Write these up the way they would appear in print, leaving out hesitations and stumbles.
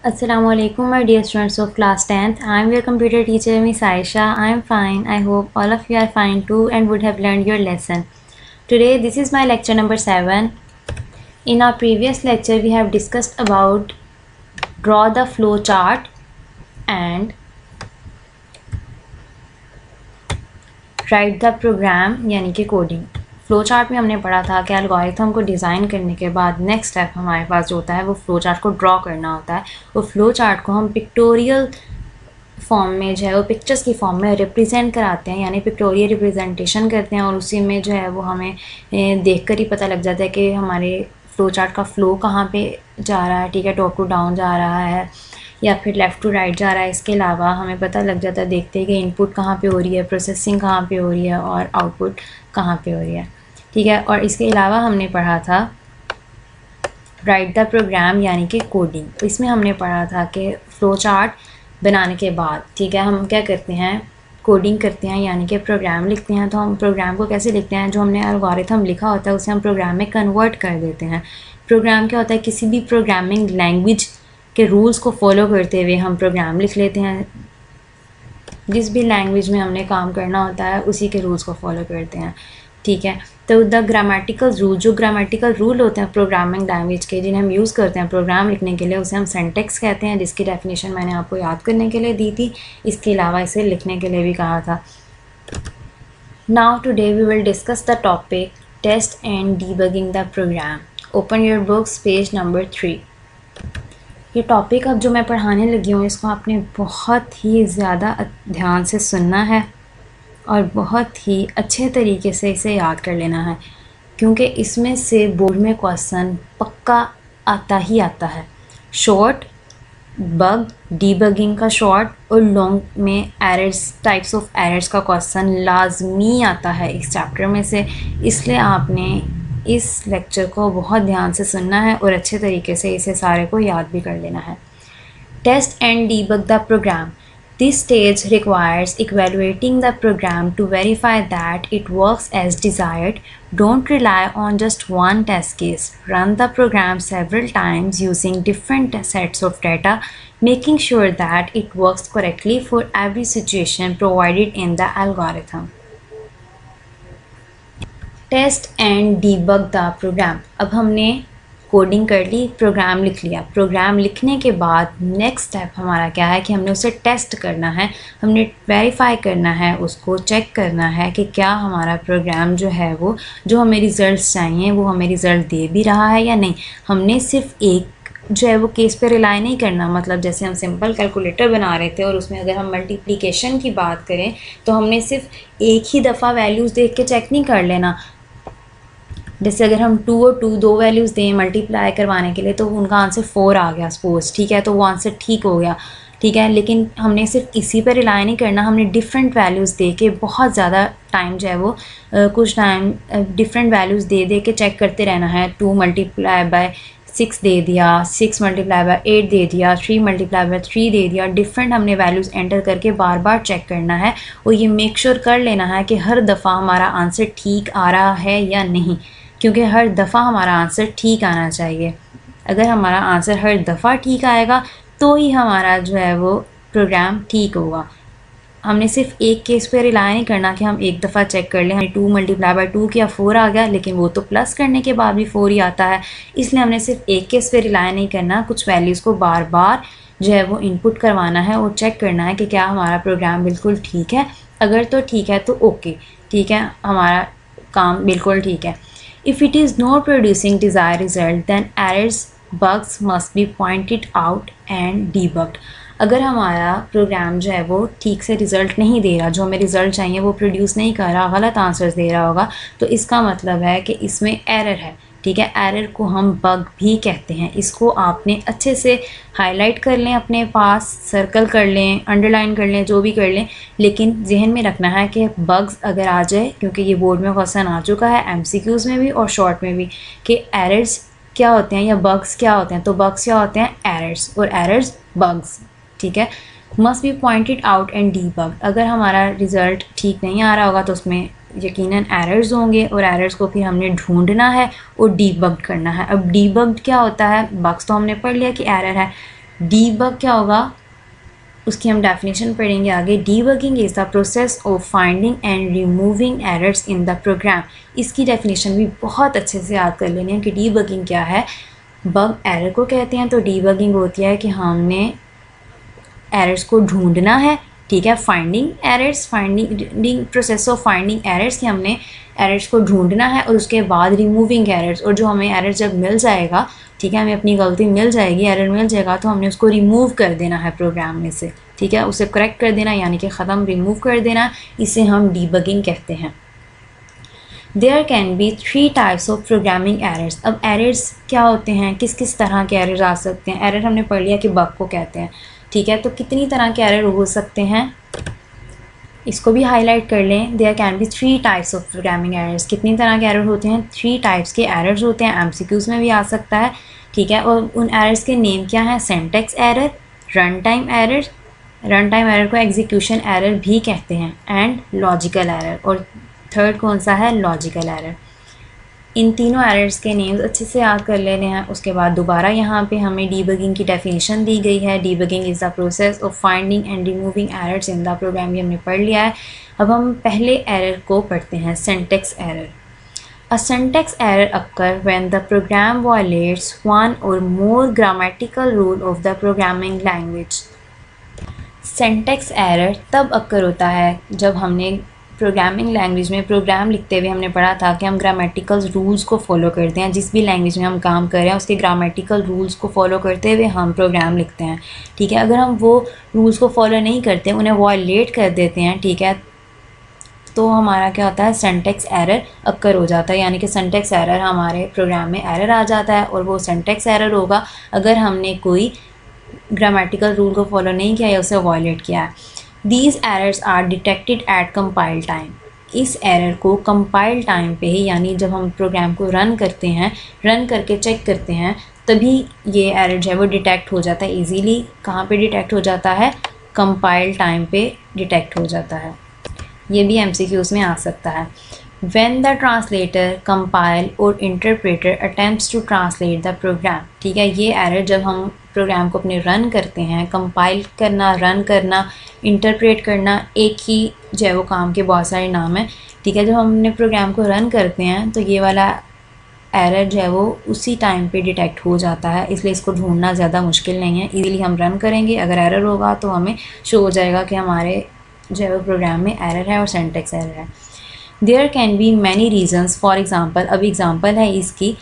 Assalamu alaikum, my dear students of class 10th. I am your computer teacher, Miss Aisha. I am fine. I hope all of you are fine too and would have learned your lesson. Today, this is my lecture number 7. In our previous lecture, we have discussed about draw the flow chart and write the program यानी कि coding. Flow chart में हमने पढ़ा था कि algorithm को design करने के बाद नेक्स्ट स्टेप हमारे पास जो होता है वो फ्लो चार्ट को ड्रॉ करना होता है। और फ्लो चार्ट को हम पिक्टोरियल फॉर्म में जो है वो पिक्चर्स की फॉर्म में रिप्रेजेंट कराते हैं, यानी पिक्टोरियल रिप्रेजेंटेशन करते हैं और उसी में जो है वो हमें देख कर ही पता लग जाता है कि हमारे फ्लो चार्ट का फ़्लो कहाँ पे जा रहा है। ठीक है, टॉप टू डाउन जा रहा है या फिर लेफ़्ट टू राइट जा रहा है। इसके अलावा हमें पता लग जाता है देखते हैं कि इनपुट कहाँ पे हो रही है, प्रोसेसिंग कहाँ पे हो रही है और आउटपुट कहाँ पे हो रही है। ठीक है, और इसके अलावा हमने पढ़ा था राइट द प्रोग्राम यानी कि कोडिंग। तो इसमें हमने पढ़ा था कि फ़्लो चार्ट बनाने के बाद ठीक है हम क्या करते हैं, कोडिंग करते हैं यानी कि प्रोग्राम लिखते हैं। तो हम प्रोग्राम को कैसे लिखते हैं, जो हमने एल्गोरिथम लिखा होता है उसे हम प्रोग्राम में कन्वर्ट कर देते हैं। प्रोग्राम क्या होता है, किसी भी प्रोग्रामिंग लैंग्वेज के रूल्स को फॉलो करते हुए हम प्रोग्राम लिख लेते हैं। जिस भी लैंग्वेज में हमने काम करना होता है उसी के रूल्स को फॉलो करते हैं। ठीक है, तो द ग्रामेटिकल रूल, जो ग्रामेटिकल रूल होते हैं प्रोग्रामिंग लैंग्वेज के जिन्हें हम यूज़ करते हैं प्रोग्राम लिखने के लिए, उसे हम सिंटैक्स कहते हैं, जिसकी डेफिनेशन मैंने आपको याद करने के लिए दी थी। इसके अलावा इसे लिखने के लिए भी कहा था। Now today we will discuss the topic test and debugging the program. Open your books, page number 3। ये टॉपिक अब जो मैं पढ़ाने लगी हूँ इसको आपने बहुत ही ज़्यादा ध्यान से सुनना है और बहुत ही अच्छे तरीके से इसे याद कर लेना है, क्योंकि इसमें से बोर्ड में क्वेश्चन पक्का आता ही आता है। शॉर्ट बग डीबगिंग का शॉर्ट और लॉन्ग में एरर्स, टाइप्स ऑफ एरर्स का क्वेश्चन लाजमी आता है इस चैप्टर में से। इसलिए आपने इस लेक्चर को बहुत ध्यान से सुनना है और अच्छे तरीके से इसे सारे को याद भी कर लेना है। Test and debug the program. This stage requires evaluating the program to verify that it works as desired. Don't rely on just one test case. Run the program several times using different sets of data, making sure that it works correctly for every situation provided in the algorithm. Test and debug the program. अब हमने coding कर ली, programme लिख लिया। Programme लिखने के बाद next step हमारा क्या है कि हमने उसे टेस्ट करना है, हमने वेरीफाई करना है, उसको चेक करना है कि क्या हमारा प्रोग्राम जो है वो जो हमें रिज़ल्ट्स चाहिए वो हमें रिज़ल्ट दे भी रहा है या नहीं। हमने सिर्फ एक जो है वो केस पे रिलाई नहीं करना। मतलब जैसे हम सिंपल कैलकुलेटर बना रहे थे और उसमें अगर हम मल्टीप्लिकेशन की बात करें तो हमने सिर्फ एक ही दफ़ा वैल्यूज़ देख के चेक नहीं कर लेना। जैसे अगर हम 2 और 2 दो वैल्यूज़ दें मल्टीप्लाई करवाने के लिए तो उनका आंसर 4 आ गया सपोज, ठीक है, तो वो आंसर ठीक हो गया। ठीक है, लेकिन हमने सिर्फ इसी पर रिलाई नहीं करना, हमने डिफरेंट वैल्यूज़ दे के बहुत ज़्यादा टाइम जो है वो कुछ टाइम डिफरेंट वैल्यूज़ दे दे के चेक करते रहना है। 2 मल्टीप्लाई बाय 6 दे दिया, 6 मल्टीप्लाई बाय 8 दे दिया, 3 मल्टीप्लाई बाय 3 दे दिया। डिफरेंट हमने वैल्यूज़ एंटर करके बार बार चेक करना है और ये मेक श्योर कर लेना है कि हर दफ़ा हमारा आंसर ठीक आ रहा है या नहीं, क्योंकि हर दफ़ा हमारा आंसर ठीक आना चाहिए। अगर हमारा आंसर हर दफ़ा ठीक आएगा तो ही हमारा जो है वो प्रोग्राम ठीक होगा। हमने सिर्फ एक केस पे रिलाई नहीं करना कि हम एक दफ़ा चेक कर लें, हमने 2 मल्टीप्लाई बाय 2 किया 4 आ गया, लेकिन वो तो प्लस करने के बाद भी 4 ही आता है। इसलिए हमने सिर्फ एक केस पे रिलाई नहीं करना, कुछ वैल्यूज़ को बार बार जो है वो इनपुट करवाना है और चेक करना है कि क्या हमारा प्रोग्राम बिल्कुल ठीक है। अगर तो ठीक है तो ओके, ठीक है, हमारा काम बिल्कुल ठीक है। If it is not producing desired result, then errors, bugs must be pointed out and debugged. अगर हमारा प्रोग्राम जो है वो ठीक से रिज़ल्ट नहीं दे रहा, जो हमें रिज़ल्ट चाहिए वो प्रोड्यूस नहीं कर रहा, गलत आंसर्स दे रहा होगा, तो इसका मतलब है कि इसमें एरर है। ठीक है, एरर को हम बग भी कहते हैं। इसको आपने अच्छे से हाईलाइट कर लें, अपने पास सर्कल कर लें, अंडरलाइन कर लें, जो भी कर लें, लेकिन जहन में रखना है कि बग्स अगर आ जाए, क्योंकि ये बोर्ड में क्वेश्चन आ चुका है एमसीक्यूज़ में भी और शॉर्ट में भी, कि एरर्स क्या होते हैं या बग्स क्या होते हैं। तो बग्स क्या होते हैं, एरर्स, और एरर्स बग्स। ठीक है, must be pointed out and debug. अगर हमारा रिज़ल्ट ठीक नहीं आ रहा होगा तो उसमें यकीनन एरर्स होंगे और एरर्स को फिर हमने ढूंढना है और डीबग करना है। अब डीबग क्या होता है, बग्स तो हमने पढ़ लिया कि एरर है, डीबग क्या होगा उसकी हम डेफिनेशन पढ़ेंगे आगे। Debugging is the process of finding and removing errors in the program. इसकी डेफिनेशन भी बहुत अच्छे से याद कर लेनी है कि डीबगिंग क्या है। बग एरर को कहते हैं, तो डीबगिंग होती है कि हमने एरर्स को ढूंढना है, ठीक है। Finding errors, finding process of finding errors कि हमने एरर्स को ढूंढना है, और उसके बाद रिमूविंग एरर्स, और जो हमें एरर जब मिल जाएगा, ठीक है, हमें अपनी गलती मिल जाएगी, एरर मिल जाएगा, तो हमने उसको रिमूव कर देना है प्रोग्राम में से, ठीक है, उसे करेक्ट कर देना, यानी कि ख़त्म, रिमूव कर देना, इसे हम डीबगिंग कहते हैं। There can be 3 types of programming errors. अब एरर्स क्या होते हैं, किस किस तरह के एरर्स आ सकते हैं। एरर हमने पढ़ लिया कि बग को कहते हैं, ठीक है, तो कितनी तरह के एरर हो सकते हैं इसको भी हाईलाइट कर लें। There can be 3 types of programming errors. कितनी तरह के एरर होते हैं, 3 टाइप्स के एरर्स होते हैं। एमसीक्यूज़ में भी आ सकता है, ठीक है, और उन एरर्स के नेम क्या हैं, syntax error, run time error, run time error को एग्जीक्यूशन एरर भी कहते हैं, एंड लॉजिकल एरर, और थर्ड कौन सा है, लॉजिकल एरर। इन तीनों एरर्स के नेम्स अच्छे से याद कर लेने हैं। उसके बाद दोबारा यहाँ पे हमें डीबगिंग की डेफिनेशन दी गई है। Debugging is the process of finding and removing errors in the program, ये हमने पढ़ लिया है। अब हम पहले एरर को पढ़ते हैं, syntax error. A syntax error occur when the program violates one or more grammatical rule of the programming language. Syntax error तब अक्कर होता है जब हमने प्रोग्रामिंग लैंग्वेज में प्रोग्राम लिखते हुए हमने पढ़ा था कि हम ग्रामेटिकल रूल्स को फॉलो करते हैं। जिस भी लैंग्वेज में हम काम कर रहे हैं उसके ग्रामेटिकल रूल्स को फॉलो करते हुए हम प्रोग्राम लिखते हैं, ठीक है। अगर हम वो रूल्स को फॉलो नहीं करते, उन्हें वायलेट कर देते हैं, ठीक है, तो हमारा क्या होता है, सिंटैक्स एरर अक्कर हो जाता है। यानी कि सिंटैक्स एरर, हमारे प्रोग्राम में एरर आ जाता है, और वो सिंटैक्स एरर होगा अगर हमने कोई ग्रामेटिकल रूल को फॉलो नहीं किया या उसे वायलेट किया है। These errors are detected at compile time. इस एरर को कंपाइल टाइम पे ही, यानी जब हम प्रोग्राम को रन करते हैं, रन करके चेक करते हैं, तभी ये एरर जो है वो डिटेक्ट हो जाता है ईजीली। कहाँ पे डिटेक्ट हो जाता है, कंपाइल टाइम पे डिटेक्ट हो जाता है। ये भी MCQs में आ सकता है। When the translator, compile और interpreter attempts to translate the program, ठीक है, ये एरर जब हम प्रोग्राम को अपने रन करते हैं, कंपाइल करना, रन करना, इंटरप्रेट करना, एक ही जो है वो काम के बहुत सारे नाम हैं, ठीक है। जब हम अपने प्रोग्राम को रन करते हैं तो ये वाला एरर जो है वो उसी टाइम पे डिटेक्ट हो जाता है, इसलिए इसको ढूंढना ज़्यादा मुश्किल नहीं है। इजीली हम रन करेंगे, अगर एरर होगा तो हमें शो हो जाएगा कि हमारे जो है वो प्रोग्राम में एरर है और सिंटैक्स एरर है। There can be many reasons, for example, अब एग्ज़ाम्पल है इसकी,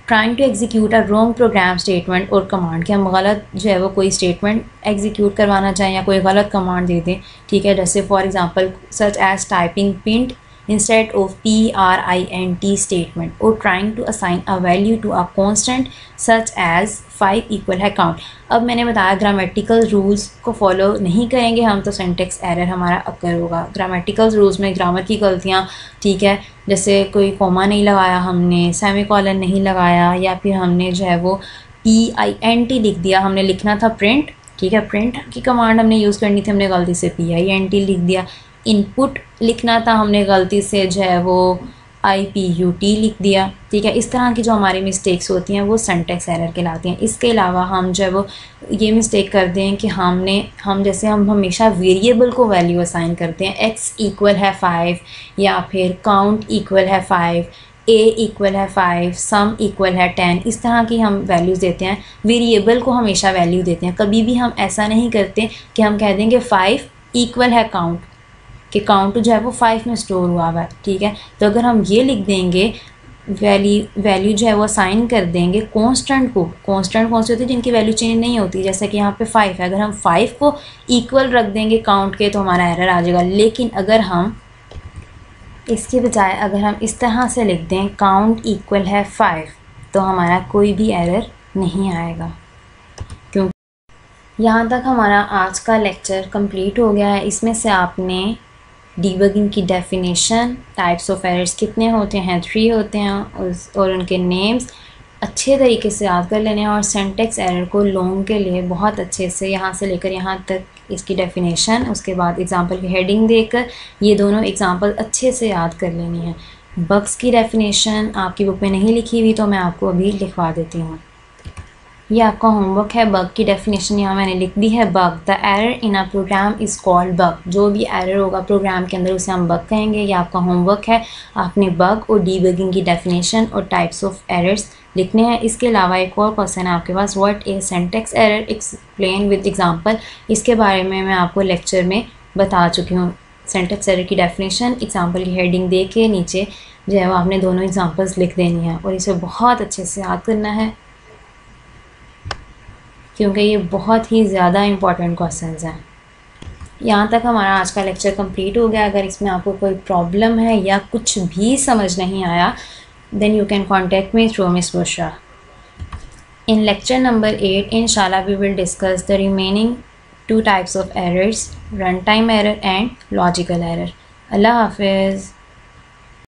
trying to execute a wrong program statement और कमांड, कि हम गलत जो है वो कोई स्टेटमेंट एग्जीक्यूट करवाना चाहें या कोई गलत कमांड दे दें, ठीक है। जैसे for example such as typing print instead of print statement, or trying to assign a value to a constant such as 5 equal है count। अब मैंने बताया ग्रामेटिकल रूल्स को फॉलो नहीं करेंगे हम तो सिंटैक्स एरर हमारा अक्कर होगा। ग्रामेटिकल रूल्स में ग्रामर की गलतियाँ, ठीक है, जैसे कोई कॉमा नहीं लगाया हमने, सेमीकोलन नहीं लगाया, या फिर हमने जो है वो PINT लिख दिया, हमने लिखना था प्रिंट, ठीक है, प्रिंट की कमांड हमने यूज़ करनी थी, हमने गलती से PINT लिख दिया। इनपुट लिखना था, हमने गलती से जो है वो IPUT लिख दिया, ठीक है। इस तरह की जो हमारी मिस्टेक्स होती हैं वो सिंटैक्स एरर कहलाती हैं। इसके अलावा हम जो है वो ये मिस्टेक कर दें कि हम जैसे हम हमेशा वेरिएबल को वैल्यू असाइन करते हैं, x इक्वल है 5, या फिर काउंट इक्वल है 5, a इक्वल है 5, सम इक्वल है 10, इस तरह की हम वैल्यूज़ देते हैं। वेरिएबल को हमेशा वैल्यू देते हैं, कभी भी हम ऐसा नहीं करते कि हम कह देंगे 5 इक्वल है काउंट, कि काउंट जो है वो 5 में स्टोर हुआ हुआ है, ठीक है। तो अगर हम ये लिख देंगे, वैल्यू जो है वो असाइन कर देंगे कांस्टेंट को, कांस्टेंट कौन सी होती है जिनकी वैल्यू चेंज नहीं होती, जैसे कि यहाँ पे 5 है, अगर हम 5 को इक्वल रख देंगे काउंट के तो हमारा एरर आ जाएगा। लेकिन अगर हम इसके बजाय अगर हम इस तरह से लिख दें काउंट इक्वल है 5, तो हमारा कोई भी एरर नहीं आएगा। क्योंकि यहाँ तक हमारा आज का लेक्चर कंप्लीट हो गया है। इसमें से आपने डीबगिंग की डेफिनेशन, टाइप्स ऑफ एरर्स कितने होते हैं, 3 होते हैं, और उनके नेम्स अच्छे तरीके से याद कर लेने हैं, और सिंटैक्स एरर को लॉन्ग के लिए बहुत अच्छे से यहाँ से लेकर यहाँ तक इसकी डेफिनेशन, उसके बाद एग्जांपल की हेडिंग देकर ये दोनों एग्जांपल अच्छे से याद कर लेनी है। बग्स की डेफिनेशन आपकी बुक में नहीं लिखी हुई तो मैं आपको अभी लिखवा देती हूँ। ये आपका होमवर्क है। बग की डेफिनेशन यहाँ मैंने लिख दी है, bug the error in a program is called bug. जो भी एरर होगा प्रोग्राम के अंदर उसे हम बग कहेंगे। ये आपका होमवर्क है, आपने बग और डीबगिंग की डेफिनेशन और टाइप्स ऑफ एरर्स लिखने हैं। इसके अलावा एक और क्वेश्चन है आपके पास, what is syntax error, explain with example. इसके बारे में मैं आपको लेक्चर में बता चुकी हूँ। सिंटैक्स एरर की डेफिनेशन एग्जांपल की हेडिंग दे के नीचे जो है वो आपने दोनों एग्जांपल्स लिख देनी है और इसे बहुत अच्छे से याद करना है क्योंकि ये बहुत ही ज़्यादा इंपॉर्टेंट क्वेश्चंस हैं। यहाँ तक हमारा आज का लेक्चर कंप्लीट हो गया। अगर इसमें आपको कोई प्रॉब्लम है या कुछ भी समझ नहीं आया, then you can contact me through Miss Bushra. In lecture number 8, inshallah, we will discuss the remaining two types of errors, runtime error and logical error. Allah Hafiz.